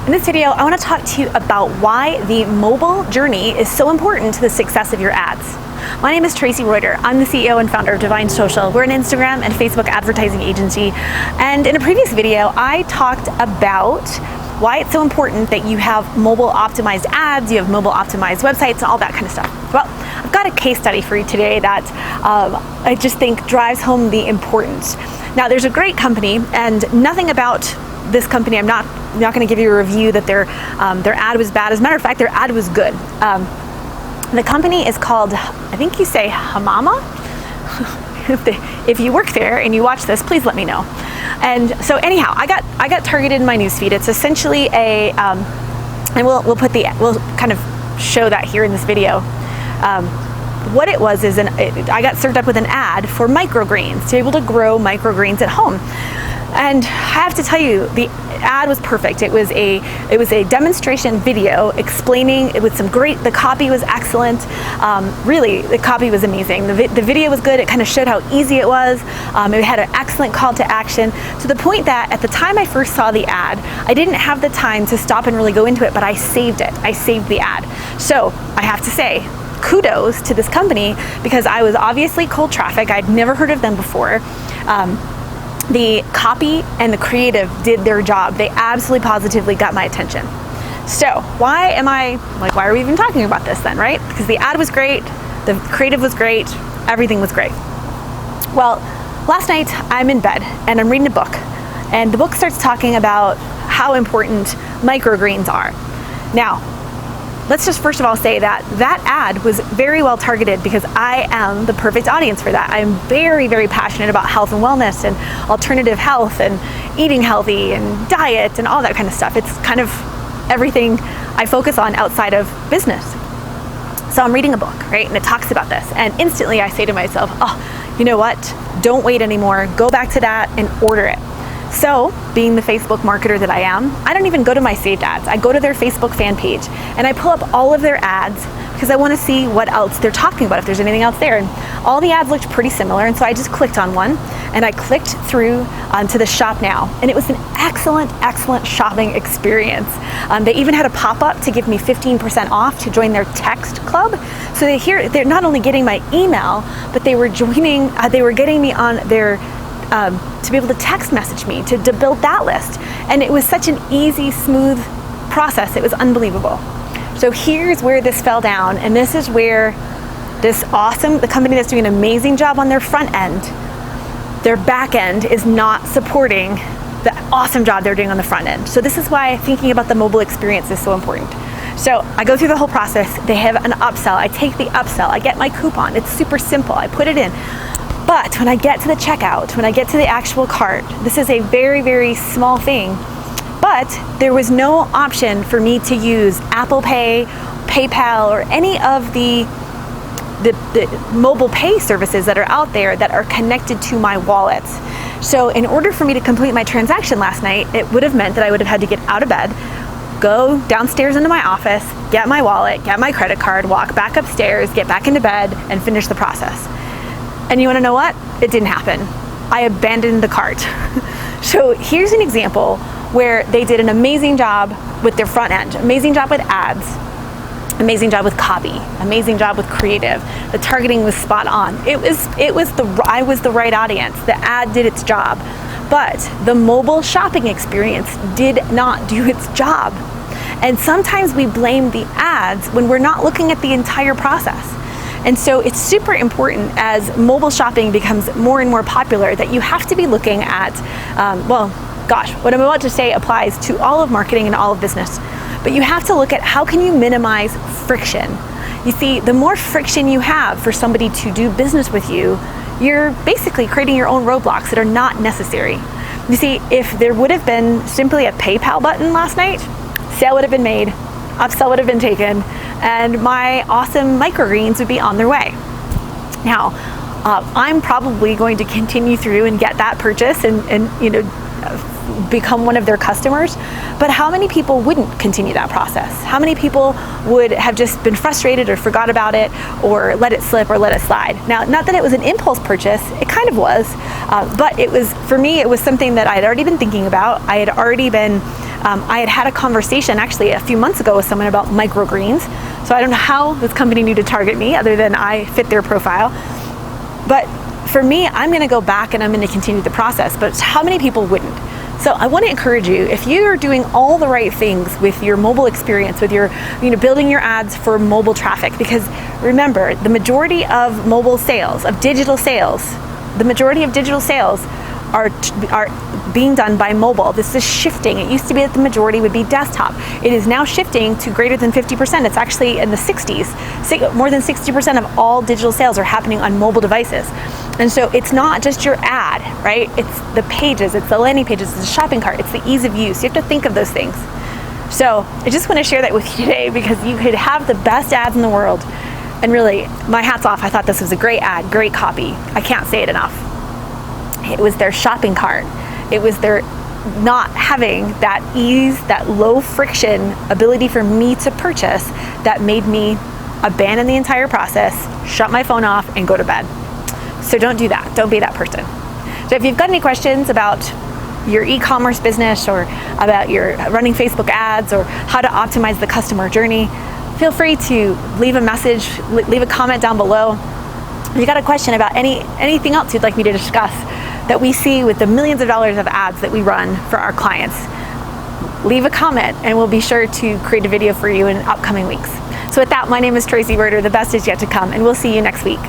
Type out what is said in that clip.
In this video, I want to talk to you about why the mobile journey is so important to the success of your ads. My name is Tracy Reuter. I'm the CEO and founder of Divine Social. We're an Instagram and Facebook advertising agency. And in a previous video, I talked about why it's so important that you have mobile optimized ads, you have mobile optimized websites, and all that kind of stuff. Well, I've got a case study for you today that I just think drives home the importance. Now, there's a great company, and nothing about this company, I'm not going to give you a review that their ad was bad. As a matter of fact, their ad was good. The company is called, I think you say Hamama. If you work there and you watch this, please let me know. And so anyhow, I got targeted in my newsfeed. It's essentially a, and we'll kind of show that here in this video. What it was is I got served up with an ad for microgreens, to be able to grow microgreens at home. And I have to tell you, the ad was perfect. It was a demonstration video explaining it with the copy was excellent. Really, the copy was amazing. The video was good. It kind of showed how easy it was. It had an excellent call to action, to the point that at the time I first saw the ad, I didn't have the time to stop and really go into it, but I saved it. I saved the ad. So I have to say, kudos to this company, because I was obviously cold traffic. I'd never heard of them before. The copy and the creative did their job. They absolutely positively got my attention. So why are we even talking about this then, right? Because the ad was great, the creative was great, everything was great. Well, last night I'm in bed and I'm reading a book, and the book starts talking about how important microgreens are. Now, let's just first of all say that ad was very well targeted, because I am the perfect audience for that. I'm very, very passionate about health and wellness and alternative health and eating healthy and diet and all that kind of stuff. It's kind of everything I focus on outside of business. So I'm reading a book, right? And it talks about this. And instantly I say to myself, oh, you know what? Don't wait anymore. Go back to that and order it. So, being the Facebook marketer that I am, I don't even go to my saved ads. I go to their Facebook fan page and I pull up all of their ads, because I want to see what else they're talking about, if there's anything else there. And all the ads looked pretty similar, and so I just clicked on one and I clicked through to the shop now, and it was an excellent shopping experience. They even had a pop-up to give me 15% off to join their text club. So they're not only getting my email, but they were getting me on their to be able to text message me to build that list. And it was such an easy, smooth process. It was unbelievable. So here's where this fell down, and this is where the company that's doing an amazing job on their front end, their back end is not supporting the awesome job they're doing on the front end. So this is why thinking about the mobile experience is so important. So I go through the whole process. They have an upsell. I take the upsell. I get my coupon. It's super simple. I put it in. But when I get to the checkout, when I get to the actual cart, this is a very, very small thing, but there was no option for me to use Apple Pay, PayPal, or any of the mobile pay services that are out there that are connected to my wallet. So in order for me to complete my transaction last night, it would have meant that I would have had to get out of bed, go downstairs into my office, get my wallet, get my credit card, walk back upstairs, get back into bed, and finish the process. And you want to know what? It didn't happen. I abandoned the cart. So here's an example where they did an amazing job with their front end, amazing job with ads, amazing job with copy, amazing job with creative. The targeting was spot on. I was the right audience. The ad did its job, but the mobile shopping experience did not do its job. And sometimes we blame the ads when we're not looking at the entire process. And so it's super important, as mobile shopping becomes more and more popular, that you have to be looking at, what I'm about to say applies to all of marketing and all of business, but you have to look at how can you minimize friction. You see, the more friction you have for somebody to do business with you, you're basically creating your own roadblocks that are not necessary. You see, if there would have been simply a PayPal button last night, sale would have been made, upsell would have been taken, and my awesome microgreens would be on their way. Now, I'm probably going to continue through and get that purchase and become one of their customers, but how many people wouldn't continue that process? How many people would have just been frustrated or forgot about it or let it slip or let it slide? Now, not that it was an impulse purchase, it kind of was, but it was, for me, it was something that I had already been thinking about. I had already been I had a conversation actually a few months ago with someone about microgreens. So I don't know how this company knew to target me other than I fit their profile. But for me, I'm going to go back and I'm going to continue the process. But how many people wouldn't? So I want to encourage you, if you are doing all the right things with your mobile experience, with your, building your ads for mobile traffic, because remember, the majority of mobile sales, of digital sales, the majority of digital sales are being done by mobile. This is shifting. It used to be that the majority would be desktop. It is now shifting to greater than 50%. It's actually in the 60s. More than 60% of all digital sales are happening on mobile devices. And so it's not just your ad, right? It's the pages, it's the landing pages, it's the shopping cart, it's the ease of use. You have to think of those things. So I just want to share that with you today because you could have the best ads in the world. And really, my hat's off. I thought this was a great ad, great copy. I can't say it enough. It was their shopping cart. It was their not having that ease, that low friction ability for me to purchase that made me abandon the entire process, shut my phone off, and go to bed. So don't do that. Don't be that person. So if you've got any questions about your e-commerce business or about your running Facebook ads or how to optimize the customer journey, feel free to leave a message, leave a comment down below. If you got a question about anything else you'd like me to discuss that we see with the millions of dollars of ads that we run for our clients, leave a comment and we'll be sure to create a video for you in upcoming weeks. So with that, my name is Tracy Reuter. The best is yet to come, and we'll see you next week.